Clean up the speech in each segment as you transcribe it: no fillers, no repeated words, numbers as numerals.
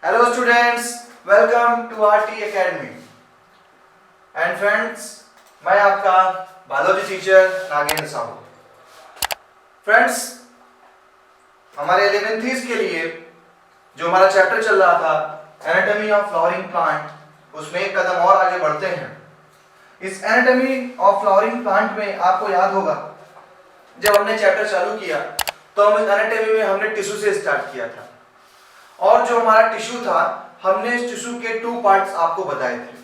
Hello students, welcome to RT Academy. And friends, मैं आपका biology teacher Nagendra Sahu. Friends, हमारे 11th के लिए जो हमारा चैप्टर चल रहा था एनाटॉमी ऑफ फ्लावरिंग प्लांट, उसमें एक कदम और आगे बढ़ते हैं। इस एनाटॉमी ऑफ फ्लावरिंग प्लांट में आपको याद होगा जब हमने चैप्टर चालू किया तो हम इस एनाटॉमी में हमने टिश्यू से स्टार्ट किया था, और जो हमारा टिश्यू था हमने इस टिश्यू के 2 पार्ट्स आपको बताए थे।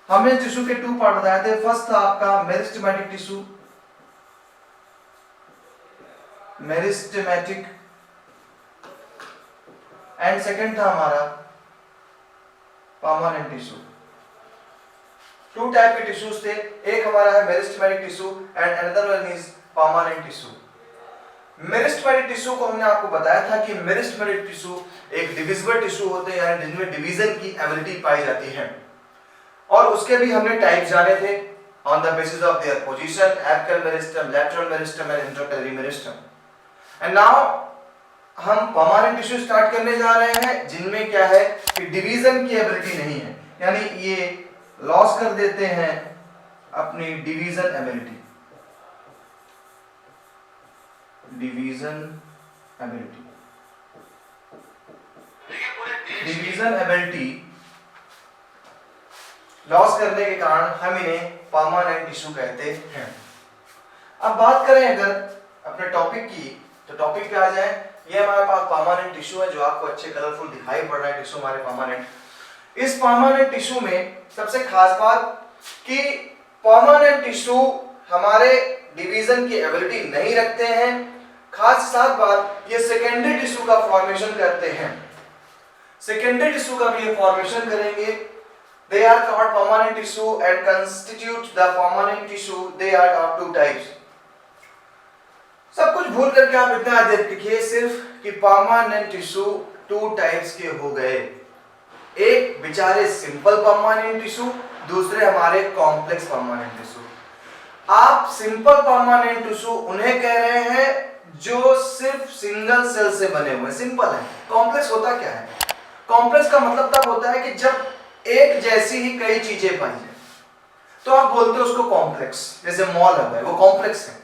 हमने टिश्यू के 2 पार्ट बताए थे। फर्स्ट था आपका meristematic tissue, meristematic, and second था हमारा परमानेंट टिश्यू। 2 टाइप के टिश्यूज थे, एक हमारा है meristematic tissue and another one is permanent tissue. Meristematic tissue को हमने आपको बताया था कि मेरिस्टेमेटिक टिश्यू एक डिविजिबल टिश्यू होते हैं, यानी जिनमें डिवीजन की एबिलिटी पाई जाती है, और उसके भी हमने टाइप जाने थे on the basis of their position, apical meristem, lateral meristem and intercalary meristem. And now हम परमानेंट टिश्यू स्टार्ट करने जा रहे हैं जिनमें क्या है कि डिवीजन की एबिलिटी नहीं है, यानी ये लॉस कर देते हैं अपनी division ability. Division ability loss करने के कारण हम इन्हें परमानेंट टिश्यू कहते हैं। अब बात करें अगर अपने टॉपिक की, तो टॉपिक पे आ जाए। ये हमारे पास परमानेंट टिश्यू है जो आपको अच्छे कलरफुल दिखाई पड़ रहा है टिश्यू हमारे परमानेंट। इस परमानेंट टिश्यू में सबसे खास बात कि परमानेंट टिश्यू हमारे डिवीजन की एबिलिटी नहीं रखते हैं। खास साथ बात, ये सेकेंडरी टिश्यू का फॉर्मेशन करते हैं। सेकेंडरी टिश्यू का भी ये फॉर्मेशन करेंगे। They are called permanent tissue and constitute the permanent tissue. They are of 2 types. सब कुछ भूल करके आप इतना याद रखिए सिर्फ कि परमानेंट टिश्यू 2 टाइप्स के हो गए। एक बेचारे सिंपल परमानेंट टिश्यू, दूसरे हमारे कॉम्प्लेक्स परमानेंट टिश्यू। आप सिंपल परमानेंट टिश्यू उन्हें कह रहे हैं जो सिर्फ सिंगल सेल से बने हुए, सिंपल है। कॉम्प्लेक्स होता क्या है? कॉम्प्लेक्स का मतलब तब होता है कि जब एक जैसी ही कई चीजें पाई जाए तो आप बोलते हो उसको कॉम्प्लेक्स। जैसे मॉल है, वो कॉम्प्लेक्स है।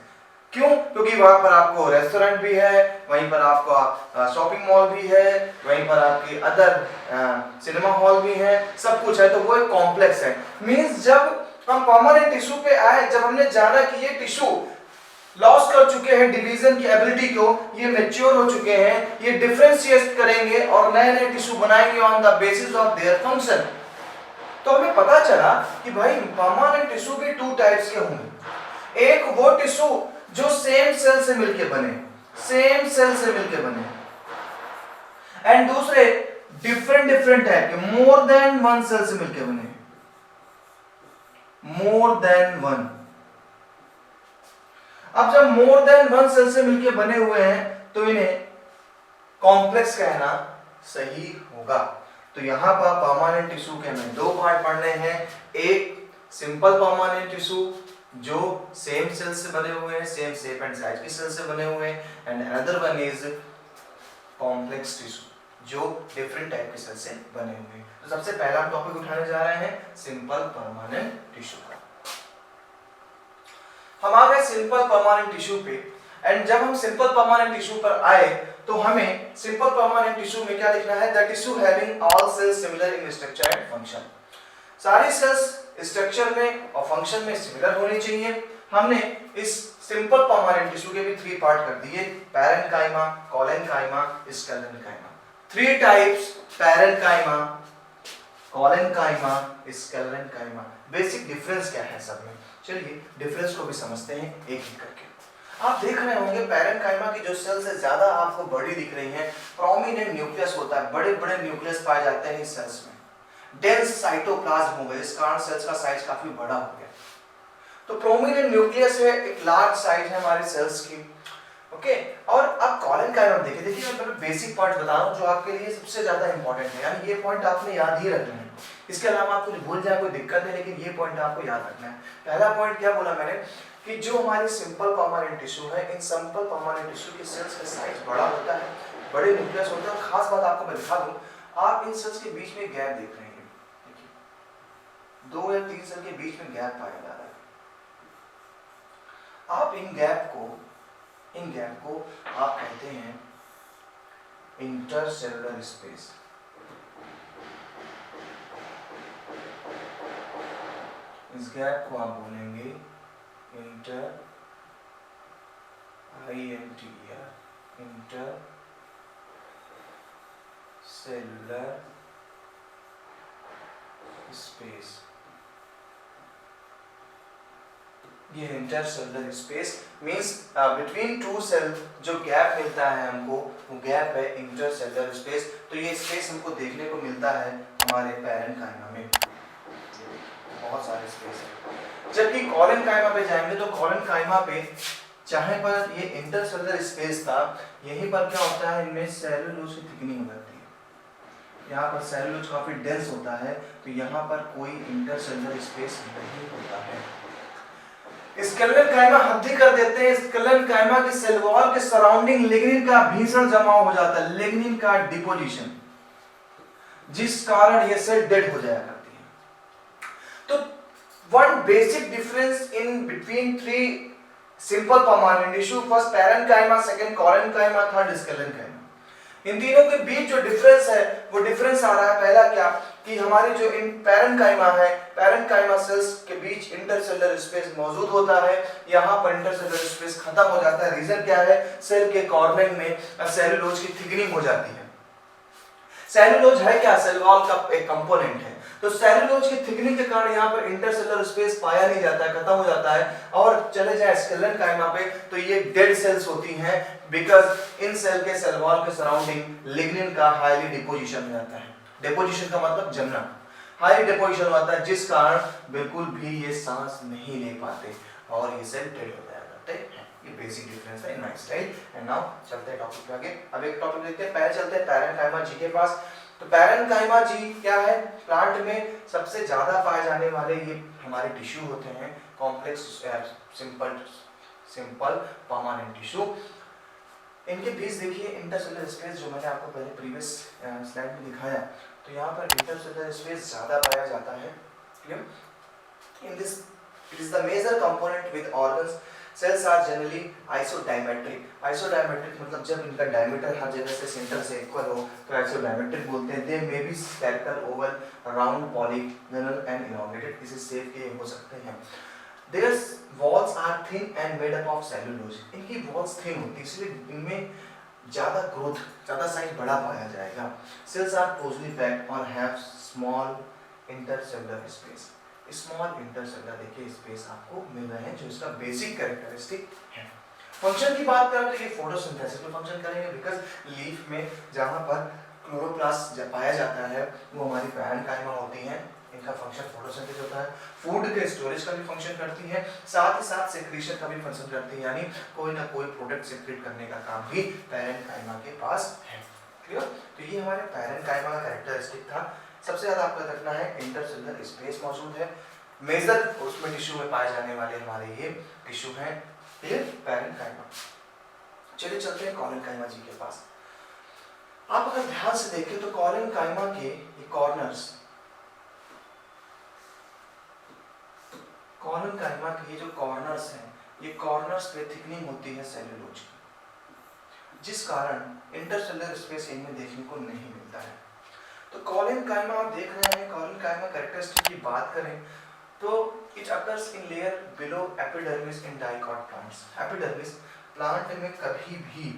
क्यों? क्योंकि वहां पर आपको रेस्टोरेंट भी है, वहीं पर आपका शॉपिंग मॉल भी है, वहीं पर आपकी अदर सिनेमा हॉल भी है, सब कुछ है, तो वो एक कॉम्प्लेक्स है। मींस जब हम परमानेंट टिश्यू पे आए, जब हमने जाना कि ये टिश्यू लॉस कर चुके हैं डिवीजन की एबिलिटी को, ये मैच्योर हो चुके हैं, ये डिफरेंशिएट करेंगे और नए नए टिश्यू बनाएंगे on the basis of their function, तो हमें पता चला कि भाई परमानेंट टिश्यू भी 2 टाइप्स के होंगे। एक वो टिश्यू जो सेम सेल से मिलके बने, सेम सेल से मिलके बने, एंड दूसरे डिफरेंट टाइप के, मोर देन 1 सेल से मिलके बने, मोर देन 1। अब जब मोर देन 1 सेल से मिलके बने हुए हैं तो इन्हें कॉम्प्लेक्स कहना सही होगा। तो यहां पर परमानेंट टिश्यू के हमें 2 पार्ट पढ़ने हैं। एक सिंपल परमानेंट टिश्यू जो सेम सेल से बने हुए हैं, सेम शेप एंड साइज की सेल से बने हुए हैं, and another one is complex tissue जो डिफरेंट टाइप के सेल से बने हुए हैं। तो सबसे पहला हम टॉपिक उठाने जा रहे हैं सिंपल परमानेंट टिश्यू का। हम आ गए सिंपल परमानेंट टिश्यू पे, एंड जब हम सिंपल परमानेंट टिश्यू पर आए तो हमें सिंपल परमानेंट टिश्यू में क्या लिखना है? The tissue having all cells similar in structure and function. सारी सेल्स स्ट्रक्चर में और फंक्शन में सिमिलर होनी चाहिए। हमने इस सिंपल परमानेंट टिश्यू के भी 3 पार्ट कर दिए, parenchyma, collenchyma, sclerenchyma. 3 types, parenchyma, collenchyma, sclerenchyma. Basic difference क्या है सब में? चलिए डिफरेंस को भी समझते हैं एक एक करके। आप देख रहे होंगे पैरेन्काइमा की जो सेल्स है ज्यादा आपको बड़ी दिख रही हैं। प्रोमिनेंट न्यूक्लियस होता है, बड़े बड़े न्यूक्लियस पाए जाते हैं इस सेल्स में। डेंस साइटोप्लाज्म हो गए, इस कारण सेल्स का साइज काफी बड़ा हो गया। तो प्रोमिनेंट न्यूक्लियस है, एक लार्ज साइज है हमारे सेल्स की। ओके, और अब कोलेन्काइमा देखिए मैं बेसिक पॉइंट बता रहा हूं जो आपके लिए सबसे ज्यादा इंपॉर्टेंट है, यानी ये पॉइंट आपने याद ही रखना है। इसके अलावा आप कुछ भूल जाए कोई दिक्कत नहीं, लेकिन ये पॉइंट आपको याद रखना है। पहला पॉइंट क्या बोला मैंने कि जो हमारी सिंपल परमानेंट टिश्यू है, इन सिंपल परमानेंट टिश्यू के सेल्स का साइज बड़ा होता है, बड़े न्यूक्लियस होते हैं। खास बात आपको मैं दिखा दूं, आप इन सेल्स के बीच में गैप देख रहे हैं, देखिए 2 या 3 सेल के बीच में गैप पाया जा रहा है। आप इन गैप को आप कहते हैं इंटरसेलुलर स्पेस। इस गैप को आप बोलेंगे इंटर सेलुलर स्पेस। ये intercellular space means between two cell जो गैप मिलता है हमको, वो गैप है इंटरसेलुलर स्पेस। तो ये स्पेस हमको देखने को मिलता है हमारे पैरेन्काइमा में, बहुत सारे स्पेस है। जबकि कॉलेनकाइमा पे जाएंगे तो कॉलेनकाइमा पे जहाँ पर ये इंटरसेलुलर स्पेस था, यहीं पर क्या होता है, इनमें सेलुलोज की थिकनिंग हो जाती है। यहाँ पर सेलुलोज काफी डेंस होता है, तो यहाँ पर कोई इंटरसेलुलर स्पेस नहीं होता है। स्केलेटन हद्दी कर देते हैं। स्केलेटन की सेल वॉल के सराउंडिंग लिग्निन का भीषण जमाव हो जाता है, लिग्निन का डिपोजिशन, जिस कारण ये सेल डेड हो जाया करती है। तो one basic difference in between 3 simple permanent tissue, first parenchyma, second collenchyma, third skeleton. इन तीनों के बीच जो डिफरेंस है वो डिफरेंस आ रहा है, पहला क्या कि हमारे जो इन पैरेन्काइमा है, पैरेन्काइमा सेल्स के बीच इंटरसेलुलर स्पेस मौजूद होता है। यहाँ पर इंटरसेलुलर स्पेस खत्म हो जाता है। रीजन क्या है, सेल के कॉर्नरिंग में सेलुलोज की थिकनिंग हो जाती है। सेलुलोज है क्या, सेल वॉल का एक कंपोनेंट है। तो सेलुलोज की थिकनिंग के कारण यहाँ पर इंटरसेलुलर स्पेस पाया नहीं जाता है, खत्म हो जाता है। और चले जाए स्केलेटन पे तो ये डेड सेल्स होती हैं, बिकॉज इन सेल के सेल वॉल के सराउंडिंग लिग्निन का हाईली डिपोजिशन हो जाता है। डिपोजिशन का मतलब जमना, हाई डिपोजिशन होता है, जिस कारण बिल्कुल भी ये सांस नहीं ले पाते और ये सेल डेड हो जाया करते हैं। ये बेसिक डिफरेंस है in my style. And now चलते हैं टॉपिक पे आगे। अब एक टॉपिक देखते हैं, पहले चलते हैं पैरेन्काइमा जी के पास। तो पैरेन्काइमा जी क्या है, प्लांट में सबसे ज्यादा पाए जाने वाले ये हमारे टिश्यू होते हैं, कॉम्प्लेक्स सिंपल परमानेंट टिश्यू। इनके बीच देखिए इंटरसेलुलर स्पेस, जो मैंने आपको पहले प्रीवियस स्लाइड में दिखाया, तो यहाँ पर इंटरसेलुलर स्पेस ज्यादा पाया जाता है। In this it is the major component with organs. Cells are generally isodiametric. Isodiametric मतलब जब इनका डायमीटर हर जगह से सेंटर से इक्वल हो तो आइसोडायमेट्रिक बोलते हैं। They may be spherical, oval, round, polygonal and elongated. इसी शेप के हो सकते हैं। Their walls are thin and made up of cellulose. इनकी walls thin होती है, इसलिए इनमें ज्यादा ग्रोथ, ज्यादा साइज बड़ा पाया जाएगा। Cells are closely packed और have small intercellular space. Small intercellular देखिए स्पेस आपको मिल रहे हैं, जो इसका बेसिक कैरेक्टरिस्टिक है। फंक्शन की बात करें तो ये फोटोसिंथेसिस में फंक्शन करेंगे, बिकॉज लीफ में जहां पर क्लोरोप्लास्ट पाया जाता है वो हमारी पैरेन्काइमा होती हैं, इनका फंक्शन फोटोसिंथेसिस होता है। फूड के स्टोरेज का भी फंक्शन करती है, साथ ही साथ सेक्रीशन का भी फंक्शन करती है, यानी कोई ना कोई प्रोडक्ट सेक्रेट करने का काम भी पैरेन्काइमा के पास है। क्लियर? तो ये हमारे पैरेन्काइमा का कैरेक्टरिस्टिक था। सबसे ज्यादा आपको रखना है इंटरसेलुलर स्पेस मौजूद है। मेजर उसमें टिश्यू में पाए जाने वाले हमारे ये टिश्यू हैं, ये पैरेन्काइमा। चलिए चलते हैं कॉलेनकाइमा जी के पास। आप अगर ध्यान से देखें तो कॉलेनकाइमा के ये कॉर्नर्स, कॉलेनकाइमा के ये जो कॉर्नर्स हैं, ये कॉर्नर्स पे थिकनिंग होती है सेलुलोज की, जिस कारण इंटरसेलुलर स्पेस इनमें देखने को नहीं मिलता है। तो कॉलेनकाइमा आप देख रहे हैं, कॉलेनकाइमा कैरेक्टरिस्टिक की बात करें तो it occurs in layer below epidermis in dicot plants. Epidermis plant में कभी भी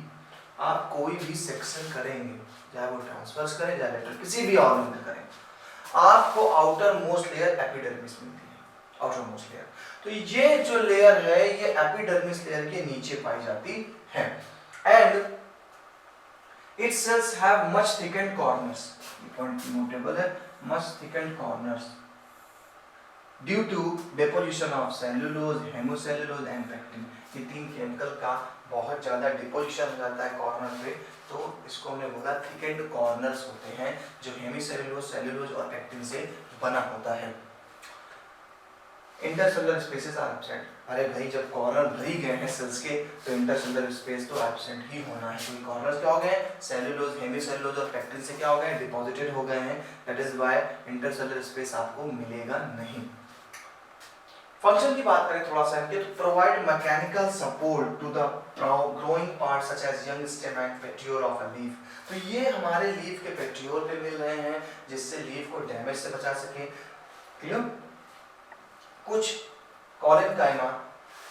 आप कोई भी सेक्शन करेंगे, चाहे वो ट्रांसवर्स करें या लेटरल, किसी भी ऑर्गन में करें, आपको आउटर मोस्ट लेयर एपिडर्मिस मिलती है, आउटर मोस्ट लेयर। तो ये जो लेयर है ये एपिडर्मिस लेयर के नीचे पाई जाती है। And its cells have much thickened corners. ये point notable है, much thickened corners due to deposition of cellulose, hemicellulose and pectin. ये 3 केमिकल का बहुत ज्यादा डिपोजिशन हो जाता है कॉर्नर पे, तो इसको हमने बोला thickened corners होते हैं, जो हेमिसेलुलोज, सेलुलोज और पेक्टिन से बना होता है। Intercellular spaces are absent. अरे भाई जब कॉर्नर भरी गए हैं सेल्स के तो इंटरसेलुलर स्पेस तो एब्सेंट ही होना है, क्योंकि कॉर्नर्स क्या हो गए हैं, सेलुलोज, हेमीसेलुलोज और पेक्टिन से क्या हो गए हैं, डिपॉजिटेड हो गए हैं। That is why intercellular space आपको मिलेगा नहीं। फंक्शन की बात करें थोड़ा सा इनके, तो provide mechanical support to the growing part such as young stem and petiole of a leaf. तो ये हमारे लीफ के पेट्रियोल पे मिल रहे हैं, जिससे लीफ को डैमेज से बचा सके। क्लियर? कुछ कॉलेनकाइमा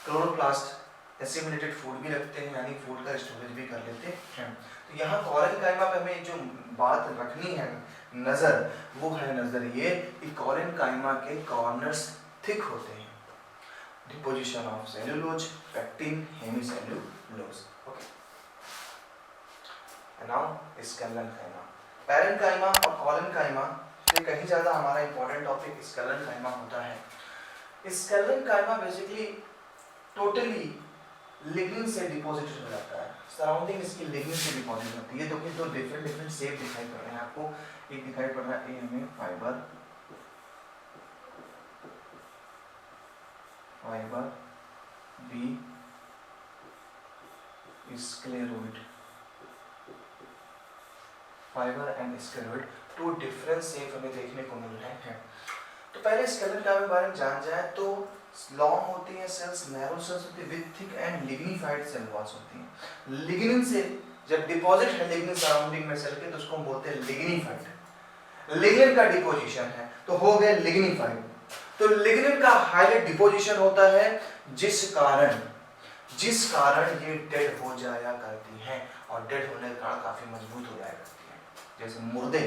क्लोरोप्लास्ट एसिमिलेटेड फूड भी रखते हैं, यानी फूड का स्टोरेज भी कर लेते हैं। तो यहाँ कॉलेनकाइमा पे हमें जो बात रखनी है नजर, वो है नजर ये कि कॉलेनकाइमा के कॉर्नर्स थिक होते हैं। Deposition of cellulose, pectin, hemicellulose. Okay, now sclerenchyma. Parenchyma और कॉलेनकाइमा से कहीं ज्यादा हमारा इंपॉर्टेंट टॉपिक स्केलेनकाइमा होता है। स्केलेनकाइमा बेसिकली टोटली लिग्निन से डिपॉजिटेड हो जाता है, सराउंडिंग इसकी लिग्निन से डिपॉजिट होती है। तो दो डिफरेंट शेप दिखाई पड़ रहे हैं आपको। एक दिखाई पड़ रहा है ए हमें fibre, B sclereid, fibre and sclereid, two different shape हमें देखने को मिल रहे हैं। तो पहले स्केलेटन के बारे में जान जाए तो लॉन्ग होती है सेल्स, नैरो सेल्स होती है, with thick and lignified cell walls होती हैं। लिग्निन से जब डिपॉजिट है लिग्निन सराउंडिंग में सेल के, तो उसको हम बोलते हैं लिग्निफाइड। लिग्निन का डिपोजिशन है तो हो गया लिग्निफाइड। तो लिग्निन का हाईली डिपोजिशन होता है, जिस कारण ये डेड हो जाया करती हैं, और डेड होने के कारण काफी मजबूत हो जाया करती है। जैसे मुर्दे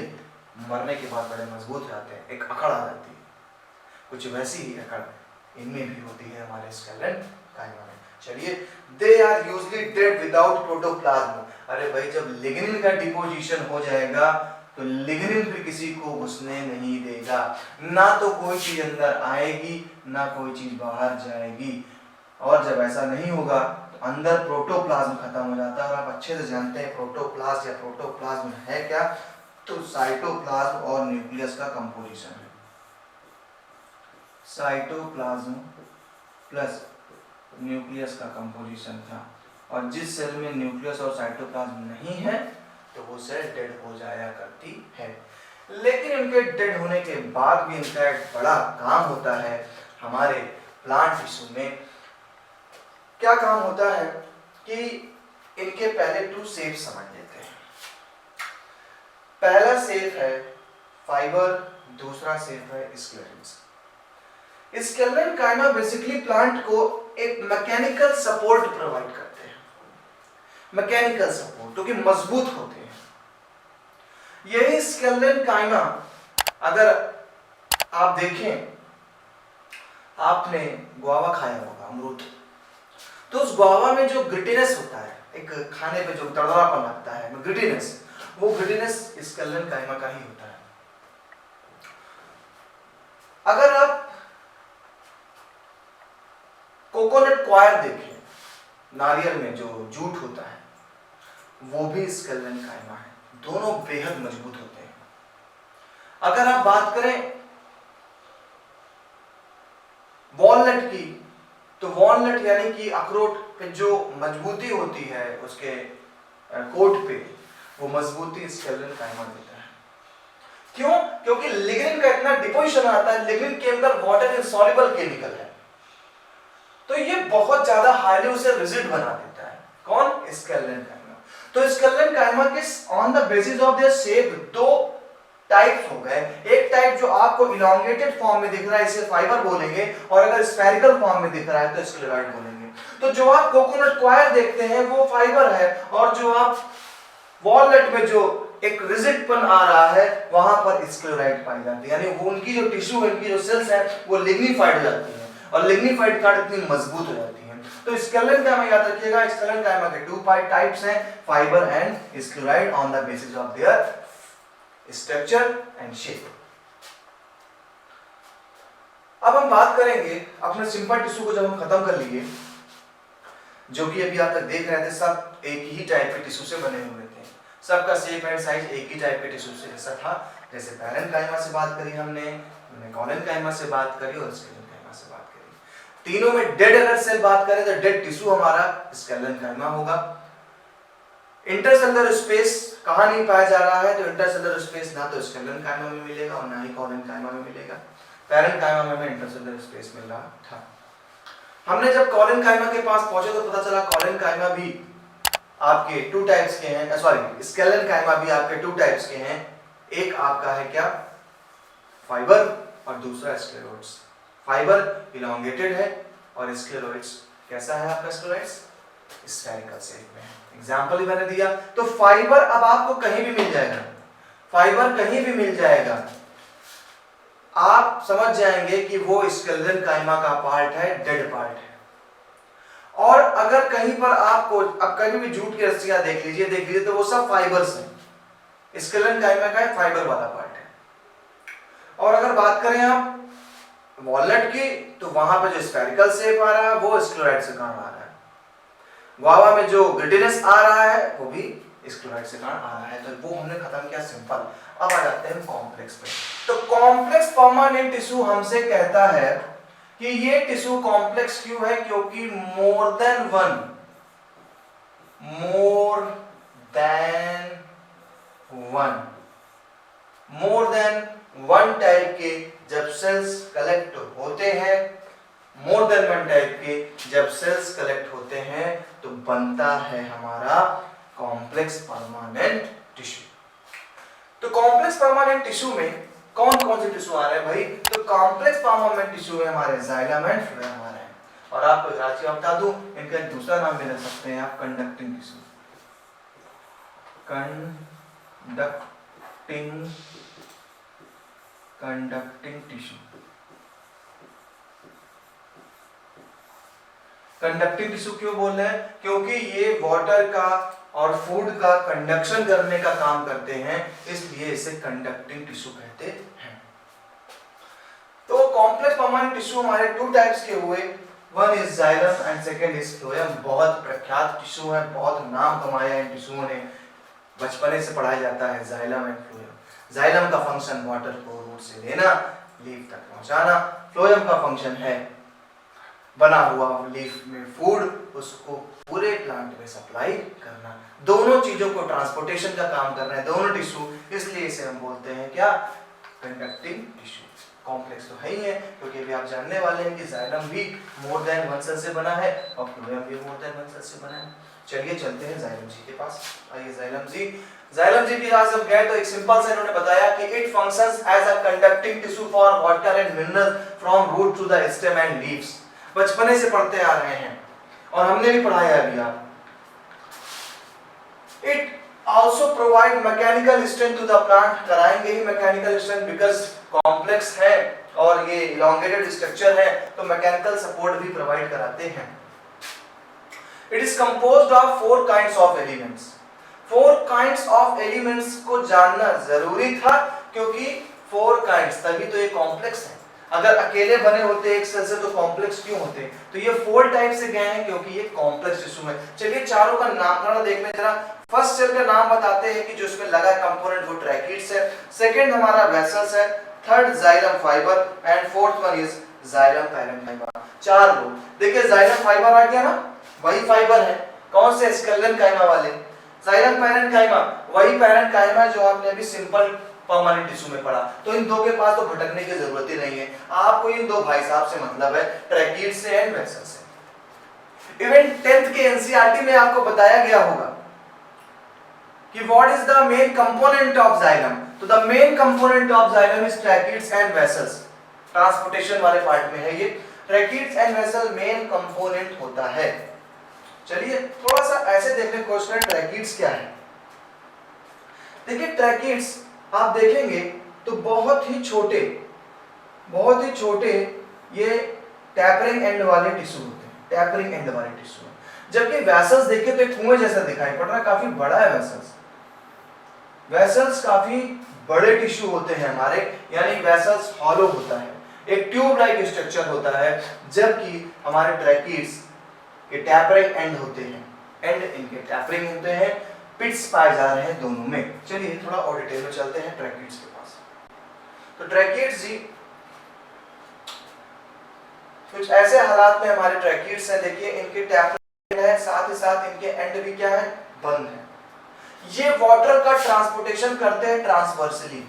मरने के बाद बड़े मजबूत हो जाते हैं, एक अकड़ आ जाती है, कुछ वैसी ही अकड़ इनमें भी होती है हमारे स्केलेनकाइमा में। चलिए, they are usually dead without protoplasm. अरे भाई जब लिग्निन का डिपोजिशन हो जाएगा तो लिग्निन भी किसी को घुसने नहीं देगा, ना तो कोई चीज अंदर आएगी ना कोई चीज बाहर जाएगी। और जब ऐसा नहीं होगा तो अंदर प्रोटोप्लाज्म खत्म हो जाता है। और आप अच्छे से जानते हैं प्रोटोप्लास्ट या प्रोटोप्लाज्म है क्या, तो साइटोप्लाज्म और न्यूक्लियस का कंपोजिशन है। साइटोप्लाज्म प्लस न्यूक्लियस का कंपोजिशन था, और जिस सेल में न्यूक्लियस और साइटोप्लाज्म नहीं है तो वो सेल डेड हो जाया करती है। लेकिन इनके डेड होने के बाद भी इनका एक बड़ा काम होता है हमारे प्लांट टिश्यू में। क्या काम होता है कि इनके पहले टू शेप समझ लेते हैं। पहला शेप है फाइबर, दूसरा शेप है स्क्लेरेंस। स्केलेनकाइमा बेसिकली प्लांट को एक मैकेनिकल सपोर्ट प्रोवाइड करते हैं, मैकेनिकल सपोर्ट, जो कि मजबूत होते हैं। यही स्केलेनकाइमा अगर आप देखें, आपने गुआवा खाया होगा, अमरूद, तो उस गुआवा में जो ग्रिटीनेस होता है, एक खाने पे जो दरदरापन लगता है, ग्रिटीनेस, वो ग्रिटीनेस स्केलेनकाइमा का ही होता है। अगर आप कोकोनट क्वायर देखें, नारियल में जो जूट होता है, वो भी स्केलेनकाइमा है। दोनों बेहद मजबूत होते हैं। अगर आप बात करें वॉलनट की, तो वॉलनट यानी कि अखरोट पे जो मजबूती होती है उसके कोट पे, वो मजबूती स्केलेनकाइमा देता है। क्यों? क्योंकि लिग्निन का इतना डिपोजिशन आता है, लिग्निन के अंदर वाटर इनसॉल्युबल केमिकल है, तो ये बहुत ज्यादा हाईली उसे रिजिड बना देता है। कौन? स्केलेनकाइमा। तो स्केलेनकाइमा के on the basis of their shape दो टाइप्स हो गए। एक टाइप जो आपको इलॉन्गेटेड फॉर्म में दिख रहा है, इसे फाइबर बोलेंगे, और अगर स्फेरिकल फॉर्म में दिख रहा है तो स्क्लेरॉइड बोलेंगे। तो जो आप कोकोनट क्वायर देखते हैं वो फाइबर है, और जो आप वॉलनट में जो एक रिजिडपन आ रहा है वहां पर स्क्लेरॉइड पाई जाती है, यानी वो उनकी जो टिश्यू है, उनकी जो सेल्स है, वो लिग्निफाइड हो जाती है, और लिग्निफाइड कार्ड इतनी मजबूत हो जाती है। तो स्केलेनकाइमा याद रखिएगा, स्केलेनकाइमा के टू टाइप्स हैं, fibre and scleroid, on the basis of there structure and shape. अब हम बात करेंगे अपने सिंपल टिश्यू को। जब हम खत्म कर लिए, जो कि अभी आप तक देख रहे थे, सब एक ही टाइप के टिश्यू से बने हुए थे, सबका शेप एंड साइज एक ही टाइप के टिश्यू से जैसा था। जैसे पैरेन्काइमा से बात करी हमने, कॉलेनकाइमा से बात करी और स्केलेनकाइमा कायमा से बात करें। तीनों में डेड अगर सेल बात करें तो डेड टिश्यू हमारा स्केलेटन कायमा होगा। इंटरसेलुलर स्पेस कहाँ नहीं पाया जा रहा है, तो इंटरसेलुलर स्पेस ना तो स्केलेटन कायमा में मिलेगा और ना ही कॉलन कायमा में मिलेगा। पैरेंट कायमा में इंटरसेलुलर स्पेस मिल रहा था। हमने जब कॉलन कायमा के पास पहुंचे तो पता चला कॉलन कायमा भी आपके टू टाइप्स के हैं, सॉरी स्केलेटन कायमा भी आपके टू टाइप्स के हैं। एक आपका है क्या, फाइबर, और दूसरा स्क्लेरोइड्स। फाइबर इलोंगेटेड है और स्क्लेरोइड्स कैसा है आपका, स्क्लेरोइड्स स्फेरिकल शेप में है। एग्जांपल ही मैंने दिया। तो फाइबर अब आपको कहीं भी मिल जाएगा, फाइबर कहीं भी मिल जाएगा, आप समझ जाएंगे कि वो स्केलेटन कायमा का पार्ट है, डेड पार्ट है। और अगर कहीं पर आपको, अब कभी भी जूट की रस्सियां देख लीजिए तो वो सब फाइबर्स हैं, स्केलेटन कायमा का फाइबर वाला पार्ट है। और अगर बात करें आप वॉलनट की, तो वहां पे जो स्फेरिकल शेप आ रहा है वो स्क्लेरोइड से कारण आ रहा है। गुआवा में जो ग्रिटिनेस आ रहा है वो भी स्क्लेरोइड से कारण आ रहा है। तो वो हमने खत्म किया सिंपल। अब आ जाते हैं कॉम्प्लेक्स पे। तो कॉम्प्लेक्स परमानेंट टिश्यू हमसे कहता है कि ये टिश्यू कॉम्प्लेक्स क्यों है, क्योंकि मोर देन वन टाइप के जब सेल्स कलेक्ट होते हैं, मोर देन वन टाइप के जब सेल्स कलेक्ट होते हैं तो बनता है हमारा कॉम्प्लेक्स परमानेंट टिश्यू। तो कॉम्प्लेक्स परमानेंट टिश्यू में कौन कौन से टिश्यू आ रहे हैं भाई, तो कॉम्प्लेक्स परमानेंट टिश्यू में हमारे जाइलम एंड फ्लोएम आ रहे हैं। और आपको एक बात बता दूं, इनका दूसरा नाम भी ले सकते हैं आप, conducting tissue. Conducting tissue. Conducting tissue क्यों बोल रहे हैं, क्योंकि ये वाटर का और फूड का कंडक्शन करने का काम करते हैं, इसलिए इसे कंडक्टिंग टिश्यू कहते हैं। तो कॉम्प्लेक्स परमानेंट टिश्यू हमारे टू टाइप्स के हुए, one is xylem and second is phloem. बहुत प्रख्यात टिश्यू है, बहुत नाम कमाया है इन टिश्यूओं ने, बचपने से पढ़ाया जाता है जाइलम एंड फ्लोएम। जाइलम का फंक्शन वाटर को रूट से लेना, लीफ तक पहुंचाना। फ्लोएम का फंक्शन है बना हुआ लीफ में फूड, उसको पूरे प्लांट में सप्लाई करना। दोनों चीजों को ट्रांसपोर्टेशन का काम कर रहे हैं दोनों टिश्यू, इसलिए इसे हम बोलते हैं क्या, कंडक्टिंग टिश्यू। कॉम्प्लेक्स तो है ही है, क्योंकि अभी आप जानने वाले हैं कि जाइलम भी मोर देन वन सेल से बना है और फ्लोएम भी मोर देन वन सेल से बना है। चलिए चलते हैं जाइलम जी के पास। आइए जाइलम जी के पास जब गए तो एक सिंपल सा इन्होंने बताया कि it functions as a conducting tissue for water and mineral from root to the stem and leaves. बचपने से पढ़ते आ रहे हैं और हमने भी पढ़ाया अभी आप। It also provide mechanical strength to the plant, कराएंगे ही मैकेनिकल स्ट्रेंथ, बिकॉज कॉम्प्लेक्स है और ये इलोंगेटेड स्ट्रक्चर है तो मैकेनिकल सपोर्ट भी प्रोवाइड कराते हैं। It is composed of 4 kinds of elements. 4 kinds of elements को जानना जरूरी था, क्योंकि 4 काइंड्स तभी तो ये कॉम्प्लेक्स है। अगर अकेले बने होते एक सेल से तो कॉम्प्लेक्स क्यों होते, तो ये 4 टाइप से गए हैं क्योंकि ये कॉम्प्लेक्स टिश्यू है। चलिए चारों का नामकरण देख लें जरा। फर्स्ट सेल का नाम बताते हैं कि जो इसमें लगा कंपोनेंट वो ट्रैकिड्स है, सेकंड हमारा वेसल्स है, third xylem fibre and fourth one is xylem parenchyma. 4 लोग देखिए, जाइलम फाइबर आ गया ना, वही फाइबर है, कौन से, स्केलेटन काइमा वाले। जाइलम पैरेन्काइमा वही पैरेन्काइमा जो आपने अभी सिंपल परमानेंट टिश्यू में पढ़ा। तो इन दो के पास तो भटकने की जरूरत ही नहीं है, आपको इन दो भाई साहब से मतलब है, ट्रैकिड से एंड वेसल से। इवन 10th के एनसीईआरटी में आपको बताया गया होगा कि what is the main component of xylem. तो the main component of xylem is tracheids and vessels. Transportation वाले पार्ट में है ये, tracheids and vessel main component होता है। चलिए थोड़ा सा ऐसे देख लें क्वेश्चन, ट्रैकिड्स क्या है। देखिए ट्रैकिड्स आप देखेंगे तो बहुत ही छोटे ये टैपरिंग एंड वाले टिश्यू होते हैं, टैपरिंग एंड वाले टिश्यू। जबकि वेसल्स देखिए तो एक कुएं जैसा दिखाई पड़ रहा है, काफी बड़ा है वेसल्स काफी बड़े टिश्यू होते हैं हमारे, यानी वेसल्स हॉलो होता है, एक ट्यूब लाइक स्ट्रक्चर होता है, जबकि हमारे ट्रैकिड्स ये टैपरिंग एंड होते हैं, एंड इनके टैपरिंग होते हैं, पिट्स पाए जा रहे हैं दोनों में। चलिए थोड़ा और डिटेल में चलते हैं ट्रैकिड्स के पास। तो ट्रैकिड्स जी कुछ ऐसे हालात में हमारे ट्रैकिड्स हैं, देखिए इनके टैपलेट है, साथ ही साथ इनके एंड भी क्या है, बंद है। ये वाटर का ट्रांसपोर्टेशन करते हैं ट्रांसवर्सली,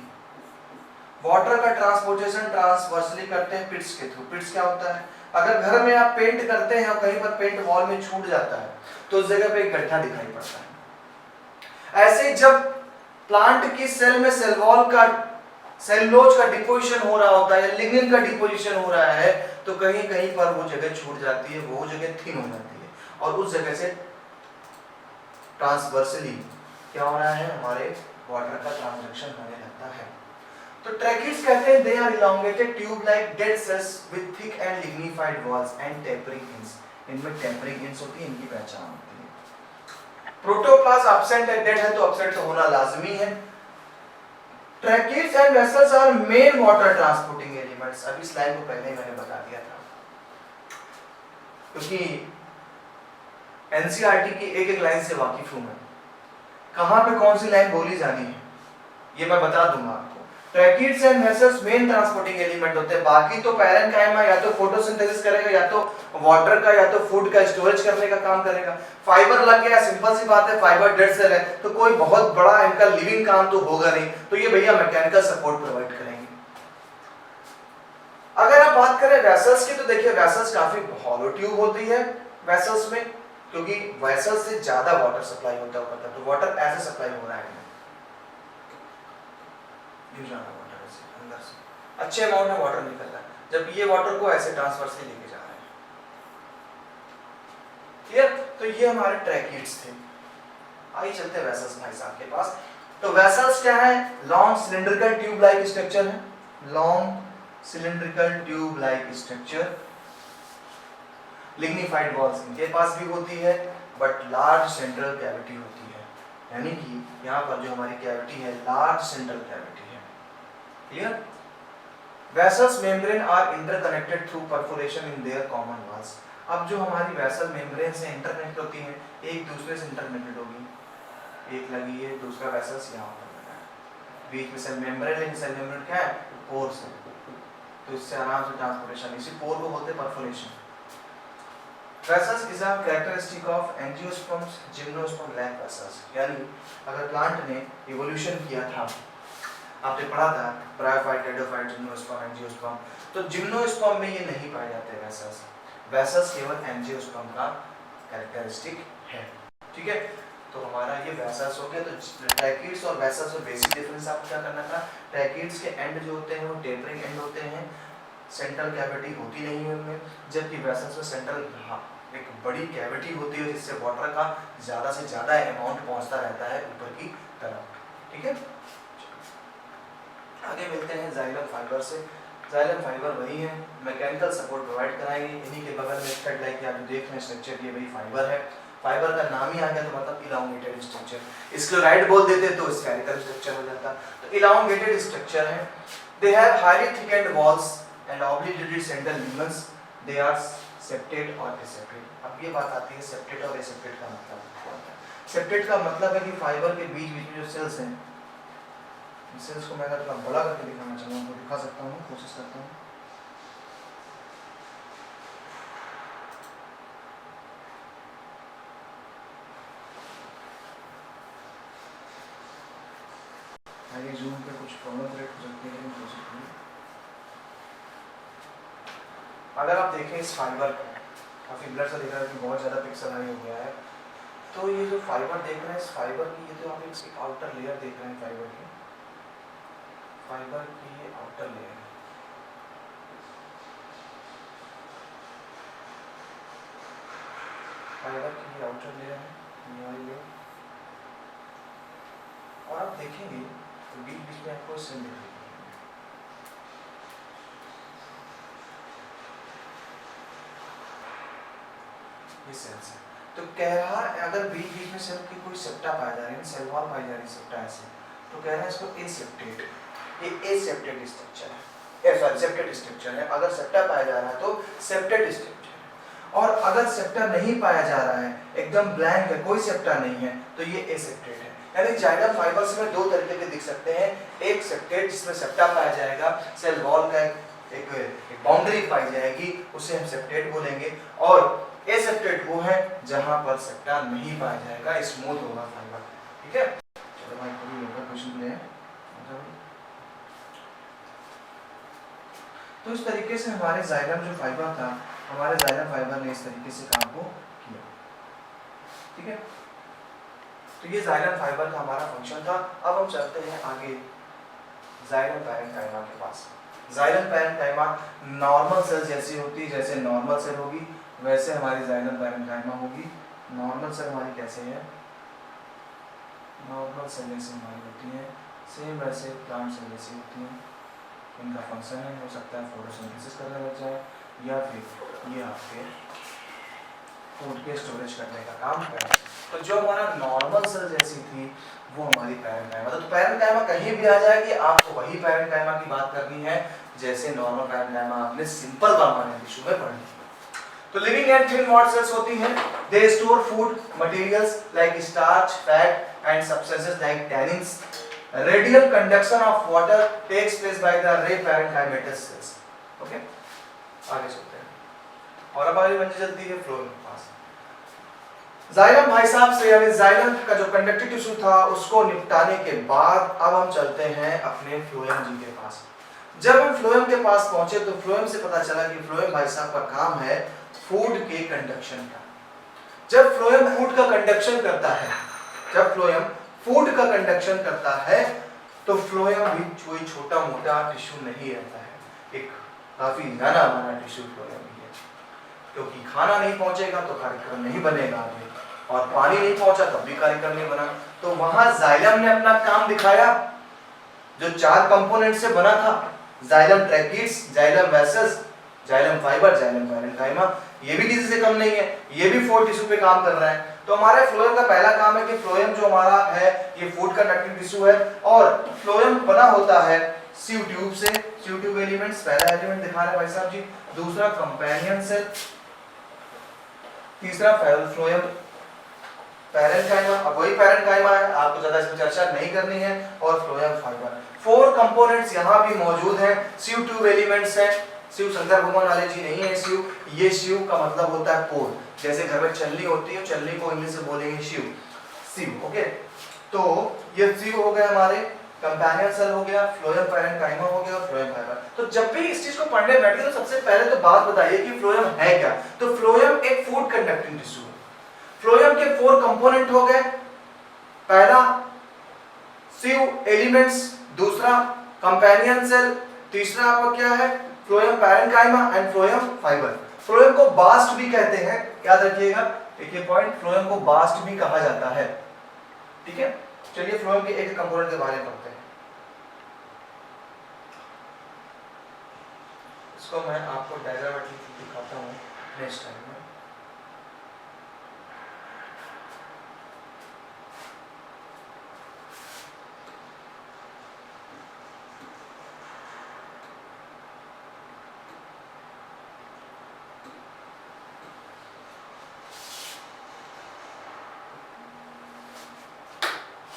वाटर का ट्रांसपोर्टेशन ट्रांसवर्सली करते हैं पिट्स के थ्रू। पिट्स क्या होता है, अगर घर में आप पेंट करते हैं और कहीं पर पेंट वॉल में छूट जाता है तो उस जगह पे एक गड्ढा दिखाई पड़ता है। ऐसे जब प्लांट की सेल में सेल वॉल का सेलुलोज का डिपोजिशन हो रहा होता है या लिग्निन का डिपोजिशन हो रहा है तो कहीं कहीं पर वो जगह छूट जाती है, वो जगह थिन हो जाती है और उस जगह से ट्रांसवर्सली क्या हो रहा है, हमारे वाटर का ट्रांजैक्शन होने लगता है। तो ट्रैकिड्स कहते हैं they are elongated tube like dead cells with thick and lignified walls and tapering ends. इनमें टेपरिंग एंड्स होती है, इनकी पहचान होती है। प्रोटोप्लाज्म एब्सेंट है, डेड है तो एब्सेंट तो होना लाजमी है। Tracheids and vessels are main water transporting elements. अभी इस लाइन को पहले ही मैंने बता दिया था, क्योंकि एनसीईआरटी की एक एक लाइन से वाकिफ हूं मैं, कहां पे कौन सी लाइन बोली जानी है ये मैं बता दूंगा आपको। Tracheids and vessels main transporting element होते हैं, बाकी तो पैरेन्काइमा या तो फोटोसिंथेसिस करेगा या तो वाटर का या तो फूड का स्टोरेज करने का काम करेगा। फाइबर लग गया, सिंपल सी बात है, फाइबर डेड सेल है तो कोई बहुत बड़ा इनका लिविंग काम तो होगा नहीं, तो ये भैया मैकेनिकल सपोर्ट प्रोवाइड करेंगे। अगर आप बात करें वेसल्स की तो देखिए वेसल्स काफी हॉलो ट्यूब होती है वेसल्स में, क्योंकि वेसल्स से ज्यादा वाटर सप्लाई होता है, तो वाटर ऐसे सप्लाई हो रहा है वाटर ऐसे अंदर से अच्छे अमाउंट में वाटर निकल रहा है, जब ये वाटर को ऐसे ट्रांसवर्सली लेके जा रहे हैं। क्लियर? तो ये हमारे ट्रैकिड्स थे। आइए चलते हैं वेसल्स भाई साहब के पास। तो वेसल्स क्या है, long cylindrical tube like structure है, long cylindrical tube like structure. Lignified walls इनके पास भी होती है बट लार्ज सेंट्रल कैविटी होती है, यानी कि यहाँ पर जो हमारी कैविटी है लार्ज सेंट्रल कैविटी है। Clear? Vessels membrane are interconnected through perforation in their common walls. अब जो हमारी वेसल मेम्ब्रेन से इंटरकनेक्ट होती है, एक दूसरे से इंटरकनेक्टेड होगी, एक लगी है दूसरा वेसल्स यहाँ पर लगा है, बीच में सेल मेम्ब्रेन, लेकिन सेल मेम्ब्रेन क्या है, पोर से, तो इससे आराम से ट्रांसपोर्टेशन, इसी पोर को बोलते हैं perforation. Vessels is a characteristic of angiosperms, gymnosperm like vessels। यानी अगर प्लांट ने इवोल्यूशन किया था, आपने पढ़ा था ब्रायोफाइट, टेरिडोफाइट, जिम्नोस्पर्म, एंजियोस्पर्म, तो जिम्नोस्पर्म में ये नहीं पाए जाते वेसल्स। वेसल्स केवल एंजियोस्पर्म का कैरेक्टरिस्टिक है। ठीक है, तो हमारा ये वेसल्स हो गया। तो ट्रैकिड्स और वेसल्स में बेसिक डिफरेंस आपको क्या करना था, ट्रैकिड्स के एंड जो होते हैं वो टेपरिंग एंड होते हैं, सेंट्रल कैविटी होती नहीं है उनमें, जबकि वेसल्स में सेंट्रल एक बड़ी कैविटी होती है जिससे वाटर का ज़्यादा से ज़्यादा अमाउंट पहुंचता रहता है ऊपर की तरफ। ठीक है, आगे मिलते हैं जाइलम फाइबर से। जाइलम फाइबर वही है, मैकेनिकल सपोर्ट प्रोवाइड कराएंगे। इन्हीं के बगल में थ्रेड लाइक आप देख रहे हैं स्ट्रक्चर, ये वही फाइबर है। फाइबर का नाम ही आ गया तो मतलब इलांगेटेड स्ट्रक्चर। स्क्लेराइड बोल देते तो स्फेरिकल स्ट्रक्चर हो जाता, तो इलांगेटेड स्ट्रक्चर है। They have highly thickened walls and obligated central ligaments. They are septate और एसेप्टेट। अब ये बात आती है सेप्टेट और एसेप्टेट का मतलब क्या होता है। सेप्टेट का मतलब है कि फाइबर के बीच बीच में जो सेल्स हैं, सेल्स को मैं अगर थोड़ा बड़ा करके दिखाना चाहूँ तो दिखा सकता हूँ, कोशिश करता हूँ। आगे जूम पे कुछ प्रॉब्लम क्रिएट हो सकती है, लेकिन कोशिश करिए। अगर आप देखें इस फाइबर को, काफ़ी ब्लर सा दिख रहा है कि बहुत ज़्यादा पिक्सल हाई हो गया है, तो ये जो फाइबर देख रहे हैं इस फाइबर की, ये जो आप इसकी आउटर लेयर देख रहे हैं फाइबर की, फाइबर की ये आउटर लेयर है। फाइबर की ये आउटर लेयर है, ये वाली लेयर, और आप देखेंगे तो बीच बीच में आपको सेल दिख रही है, ये सेल्स है। तो कह रहा है अगर बीच बीच में सेल की कोई सेप्टा पाया जा रही है, सेल वॉल पाई जा रही है सेप्टा ऐसे, तो कह रहा है इसको एसेप्टेट, ये एसेप्टेड स्ट्रक्चर है, सॉरी सेप्टेड स्ट्रक्चर है। अगर सेप्टा पाया जा रहा है तो सेप्टेड स्ट्रक्चर है, और अगर सेप्टा नहीं पाया जा रहा है, एकदम ब्लैंक है, कोई सेप्टा नहीं है, तो ये एसेप्टेड है। यानी जाइलम फाइबर्स में दो तरीके के दिख सकते हैं, एक सेप्टेड जिसमें सेप्टा पाया जाएगा, सेल वॉल का एक बाउंड्री पाई जाएगी, उसे हम सेप्टेट बोलेंगे। और एसेप्टेट वो है जहां पर सेप्टा नहीं पाया जाएगा, स्मूथ होगा फाइबर। ठीक है, चलो भाई पूरी होगा क्वेश्चन ले। तो इस तरीके से हमारे जाइलम जो फाइबर था, हमारे जाइलम फाइबर ने इस तरीके से काम को किया। ठीक है, तो ये जाइलम फाइबर का हमारा फंक्शन था। अब हम चलते हैं आगे जाइलम पैरेन्काइमा के पास। जाइलम पैरेन्काइमा नॉर्मल सेल जैसी होती है, जैसे नॉर्मल सेल होगी वैसे हमारी जाइलम पैरेन्काइमा होगी। नॉर्मल सेल हमारी कैसे है, नॉर्मल सेल जैसे हमारी होती है, सेम वैसे प्लांट सेल जैसी होती है। इनका फंक्शन है, हो सकता है फोटोसिंथेसिस करने लग जाए या फिर ये आपके फूड के स्टोरेज करने का काम करें। तो जो हमारा नॉर्मल सेल जैसी थी वो हमारी पैरेन्काइमा। तो पैरेन्काइमा कहीं भी आ जाएगी, आपको वही पैरेन्काइमा की बात करनी है जैसे नॉर्मल पैरेन्काइमा आपने सिंपल परमानेंट टिश्यू में पढ़ी। तो living and thin wall cells होती हैं, they store food materials like starch, fat and substances like tannins. Radial conduction of water takes place by the ray parenchymatous cells. Okay, आगे चलते हैं और अब आगे बन चलती है फ्लोएम के पास। जाइलम भाई साहब से, यानी जाइलम का जो कंडक्टिव टिश्यू था उसको निपटाने के बाद अब हम चलते हैं अपने फ्लोएम जी के पास। जब हम फ्लोएम के पास पहुंचे तो फ्लोएम से पता चला कि फ्लोएम भाई साहब का काम है फूड के कंडक्शन का। जब फ्लोएम फूड का कंडक्शन करता है, जब फ्लोएम फूड का कंडक्शन करता है तो फ्लोएम भी कोई छोटा मोटा टिश्यू नहीं रहता है, एक काफी नाना माना टिश्यू फ्लोएम भी है। क्योंकि खाना नहीं पहुंचेगा तो कार्यक्रम नहीं बनेगा आगे, और पानी नहीं पहुंचा तब भी कार्यक्रम नहीं बना। तो वहां जाइलम ने अपना काम दिखाया, जो 4 कंपोनेंट से बना था, xylem tracheids, xylem vessels, xylem fibre, xylem parenchyma, ये भी किसी से कम नहीं है, ये भी 4 टिश्यू पे काम कर रहा है। तो हमारे फ्लोएम का पहला काम है कि फ्लोएम जो हमारा है ये फूड कंडक्टिंग टिश्यू है, और फ्लोएम बना होता है सीव ट्यूब से। सीव ट्यूब एलिमेंट्स, पहला एलिमेंट दिखा रहे हैं भाई साहब जी, दूसरा कंपेनियन सेल, तीसरा फ्लोएम पैरेन्काइमा, अब वही पैरेन्काइमा है, आपको ज्यादा इसमें चर्चा नहीं करनी है, और फ्लोएम फाइबर। 4 कंपोनेंट्स यहाँ भी मौजूद हैं, सीव ट्यूब एलिमेंट्स हैं। सीव संदर्भ मोनोलॉजी नहीं है सीव, ये सीव का मतलब होता है पोर, जैसे घर में चलनी होती है, चलनी को इंग्लिश में बोलेंगे सीव, सीव। ओके, तो ये सीव हो गए हमारे, कंपेनियन सेल हो गया, फ्लोएम पैरेन्काइमा हो गया, और फ्लोएम फाइबर। तो जब भी इस चीज को पढ़ने बैठे तो सबसे पहले तो बात बताइए कि फ्लोएम है क्या। तो फ्लोएम एक फूड कंडक्टिंग टिश्यू है। फ्लोएम के 4 कंपोनेंट हो गए, पहला सीव एलिमेंट्स, दूसरा कंपेनियन सेल, तीसरा आपका क्या है phloem parenchyma and phloem fibre. Phloem को बास्ट भी कहते हैं, याद रखिएगा एक ये पॉइंट, फ्लोएम को बास्ट भी कहा जाता है। ठीक है, चलिए फ्लोएम के एक कंपोनेंट के बारे में पढ़ते हैं। इसको मैं आपको डायग्रामेटिकली दिखाता हूँ नेक्स्ट टाइम में।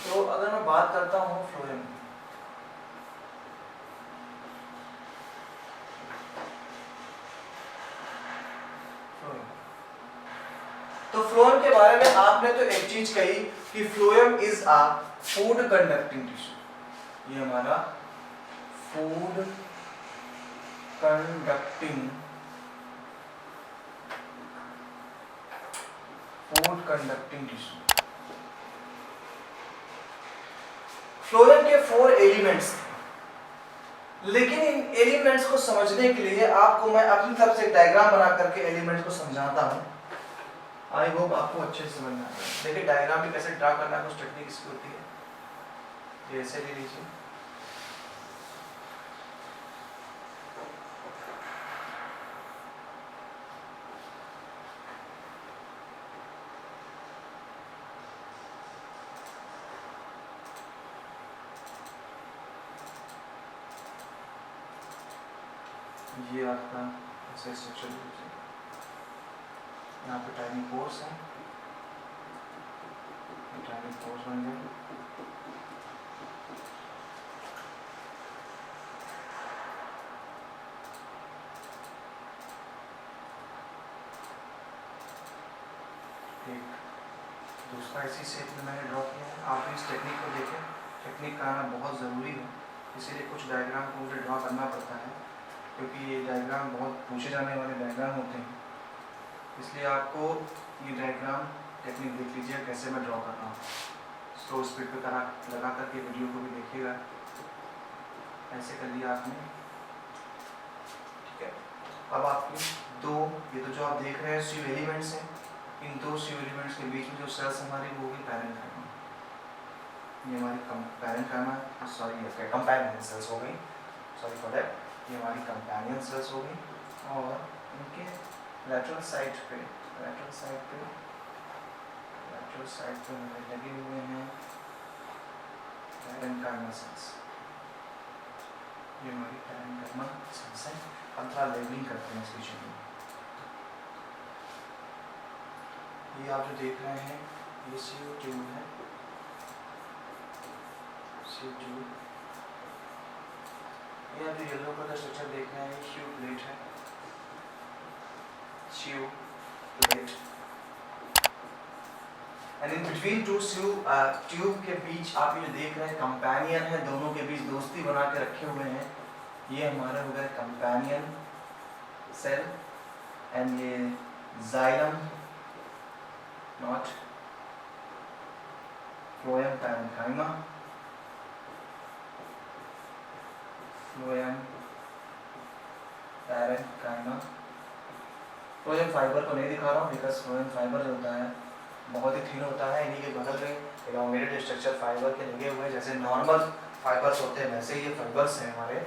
तो अगर मैं बात करता हूँ फ्लोएम की, तो फ्लोएम के बारे में आपने तो एक चीज कही कि phloem is a food conducting tissue. ये हमारा फूड कंडक्टिंग टिश्यू। फ्लोएम के 4 एलिमेंट्स, लेकिन इन एलिमेंट्स को समझने के लिए आपको मैं अपनी तरफ से डायग्राम बना करके एलिमेंट्स को समझाता हूं। आई होप आपको अच्छे से समझ में आएगा। देखिए डायग्राम भी कैसे ड्रा करना है, कुछ टेक्निक इसकी होती है। जैसे ले लीजिए, ये आपका ऐसे स्ट्रक्चर लीजिए, यहाँ पे टाइनी पोर्स है, टाइनी पोर्स बन गए। ऐसी शेप में मैंने ड्रॉ किया है। आप भी इस टेक्निक को देखें, टेक्निक का आना बहुत ज़रूरी है, इसीलिए कुछ डायग्राम को मुझे ड्रॉ करना पड़ता है, क्योंकि ये डायग्राम बहुत पूछे जाने वाले डायग्राम होते हैं, इसलिए आपको ये डायग्राम टेक्निक देख लीजिए कैसे मैं ड्रॉ कर रहा हूँ। स्लो स्पीड पे लगा करके वीडियो को भी देखिएगा। ऐसे कर लिया आपने, ठीक है। अब आपकी दो, ये तो जो आप देख रहे हैं स्यू एलिमेंट्स हैं, इन दो स्यू एलिमेंट्स के बीच में जो सेल्स हमारी वो होगी पैरेन्काइमा। ये हमारी पैरेन्काइमा, सॉरी कंपेनियन सेल्स हो गई, सॉरी फॉर दैट, ये हमारी कंपेनियन सेल्स हो गई। और इनके लैटरल साइड पे हमारे लगे हुए हैं पैरेन्काइमा सेल्स। ये हमारी पैरेन्काइमा सेल्स है। हम थोड़ा लेबलिंग करते हैं इस विषय में। ये आप जो देख रहे हैं ये CO2 है, CO2। ये आप जो येलो कलर का स्ट्रक्चर देख रहे हैं ये ट्यूब प्लेट है, tube plate. And in between two tube के बीच आप ये देख रहे हैं कंपेनियन है, दोनों के बीच दोस्ती बना के रखे हुए हैं। ये हमारे हो गए कंपेनियन सेल एंड ये xylem not phloem parenchyma, phloem parenchyma. Phloem fibre को नहीं दिखा रहा हूँ बिकॉज फ्लोएम फाइबर जो होता है बहुत ही थिन होता है। इन्हीं के बगल में इलास्टिक स्ट्रक्चर फाइबर के लगे हुए हैं, जैसे नॉर्मल फाइबर्स होते हैं वैसे ये फाइबर्स हैं हमारे।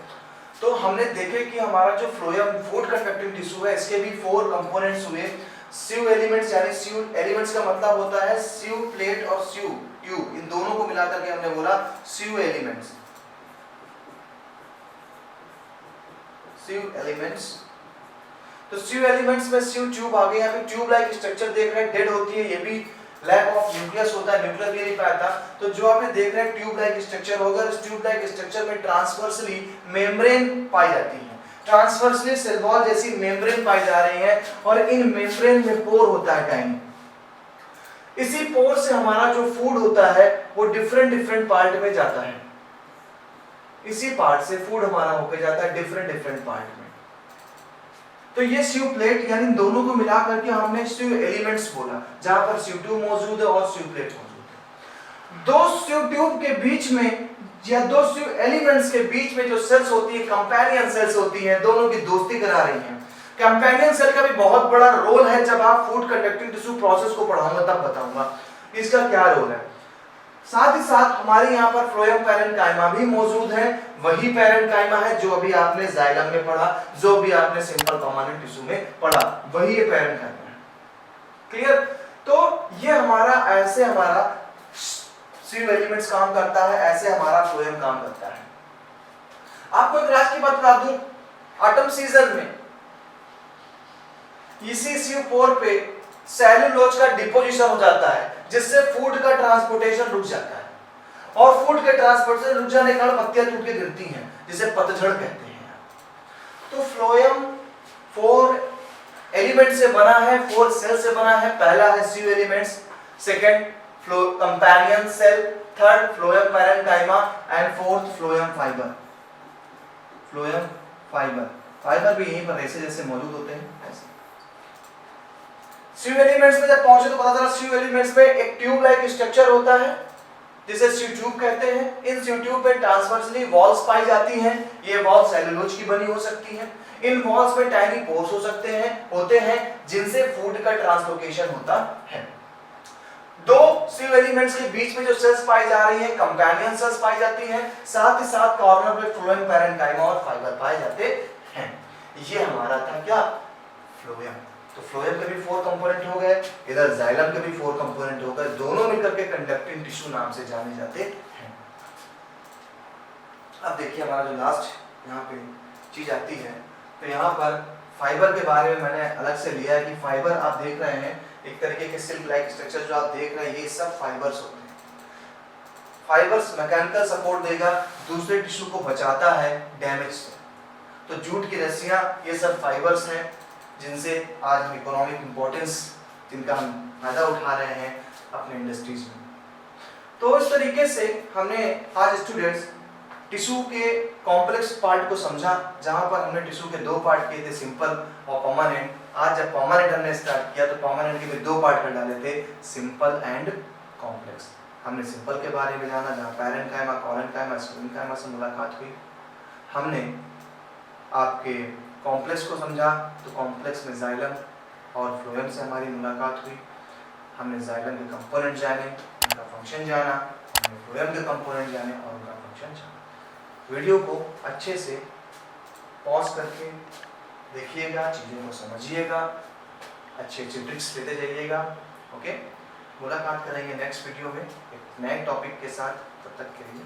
तो हमने देखे कि हमारा जो फ्लोएम फूड कंडक्टिंग टिश्यू है इसके भी 4 कंपोनेंट्स हुए। स्यू एलिमेंट्स, यानी स्यू एलिमेंट्स का मतलब होता है स्यू प्लेट और स्यू ट्यूब, इन दोनों को मिलाकर के हमने बोला स्यू एलिमेंट्स। स्यू एलिमेंट्स, तो स्यू एलिमेंट्स में स्यू ट्यूब आ गए। यहाँ पे ट्यूब लाइक स्ट्रक्चर देख रहे हैं, डेड होती है, ये भी लैक ऑफ न्यूक्लियस होता है, न्यूक्लियस भी नहीं पाता। तो जो आपने देख रहे हैं ट्यूब लाइक स्ट्रक्चर होगा, इस ट्यूब लाइक स्ट्रक्चर में ट्रांसवर्सली मेम्ब्रेन पाई जाती है, ट्रांसवर्सली सेल वॉल जैसी मेम्ब्रेन पाई जा रही है, और इन मेम्ब्रेन में पोर होता है टाइनी। इसी पोर से हमारा जो फूड होता है वो डिफरेंट पार्ट में जाता है, इसी पार्ट से फूड हमारा होकर जाता है डिफरेंट पार्ट में। तो ये स्यू प्लेट यानी दोनों को मिला करके हमने स्यू एलिमेंट्स बोला, जहां पर स्यू ट्यूब मौजूद है और स्यू प्लेट मौजूद है। दो स्यू ट्यूब के बीच में या दो स्यू एलिमेंट्स के बीच में जो सेल्स होती है कंपेनियन सेल्स होती हैं, दोनों की दोस्ती करा रही हैं। कंपेनियन सेल का भी बहुत बड़ा रोल है, जब आप फूड कंडक्टिंग टिश्यू प्रोसेस को पढ़ाऊंगा तब बताऊंगा इसका क्या रोल है। साथ ही साथ हमारे यहाँ पर फ्लोएम पैरेन्काइमा भी मौजूद है, वही पैरेन्काइमा है जो अभी आपने जाइलम में पढ़ा, जो भी आपने सिंपल परमानेंट टिश्यू में पढ़ा, वही ये पैरेन्काइमा है। क्लियर? तो ये हमारा ऐसे हमारा स्यू एलिमेंट्स काम करता है, ऐसे हमारा फ्लोएम काम करता है। आपको एक राज की बात बता दूं, ऑटम सीजन में इसी स्यू पोर पे सेलुलोज का डिपोजिशन हो जाता है, जिससे फूड का ट्रांसपोर्टेशन रुक जाता है, और फूड के ट्रांसपोर्टेशन रुक जाने के कारण पत्तियां टूट के गिरती हैं, जिसे पतझड़ कहते हैं। तो फ्लोएम 4 एलिमेंट से बना है, 4 सेल से बना है। पहला है sieve elements, second companion cell, third phloem parenchyma and fourth phloem fibre. Phloem fibre भी यहीं पर ऐसे जैसे मौजूद होते हैं ऐसे। स्यू एलिमेंट्स में जब पहुंचे तो पता चला स्यू एलिमेंट्स में एक ट्यूब लाइक स्ट्रक्चर होता है जिसे स्यू ट्यूब कहते हैं। इन स्यू ट्यूब में ट्रांसवर्सली वॉल्स पाई जाती हैं, ये वॉल्स सेलुलोज की बनी हो सकती हैं। इन वॉल्स में टाइनी पोर्स होते हैं जिनसे फूड का ट्रांसलोकेशन होता है। दो स्यू एलिमेंट्स के बीच में जो सेल्स पाई जा रही हैं कंपेनियन सेल्स पाई जाती हैं, साथ ही साथ कॉर्नर पे फ्लोएम पैरेन्काइमा और फाइबर पाए जाते हैं। ये हमारा था क्या? फ्लोएम। तो फ्लोएम के भी 4 कंपोनेंट हो गए, इधर जाइलम के भी 4 कंपोनेंट हो गए, दोनों मिलकर के कंडक्टिंग टिश्यू नाम से जाने जाते हैं। अब देखिए हमारा जो लास्ट यहाँ पे चीज आती है, तो यहाँ पर फाइबर के बारे में मैंने अलग से लिया है कि फाइबर आप देख रहे हैं एक तरीके के सिल्क लाइक स्ट्रक्चर जो आप देख रहे हैं, ये सब फाइबर्स होते हैं। फाइबर्स मैकेनिकल सपोर्ट देगा, दूसरे टिश्यू को बचाता है डैमेज से। तो जूट की रस्सियां, ये सब फाइबर्स हैं जिनसे आज हम इकोनॉमिक इंपॉर्टेंस, जिनका हम फायदा उठा रहे हैं। अपने इंडस्ट्रीज में। तो इस तरीके से हमने आज स्टूडेंट्स टिश्यू के कॉम्प्लेक्स पार्ट को समझा, जहां पर हमने टिश्यू के दो पार्ट किए थे, सिंपल और परमानेंट। आज जब परमानेंट हमने स्टार्ट किया तो परमानेंट के भी दो पार्ट कर डाले थे, सिंपल एंड कॉम्प्लेक्स। हमने सिंपल के बारे में जाना, जहाँ पैरेन्काइमा, कोलेनकाइमा, स्क्लेरेन्काइमा से मुलाकात हुई। हमने आपके कॉम्प्लेक्स को समझा, तो कॉम्प्लेक्स में जाइलम और फ्लोएम से हमारी मुलाकात हुई। हमने जाइलम के कंपोनेंट जाने, उनका फंक्शन जाना, हमने फ्लोएम के कंपोनेंट जाने और उनका फंक्शन जाना। वीडियो को अच्छे से पॉज करके देखिएगा, चीज़ों को समझिएगा, अच्छे अच्छे ट्रिक्स लेते जाइएगा। ओके, मुलाकात करेंगे नेक्स्ट वीडियो में एक नए टॉपिक के साथ। तब तक के लिए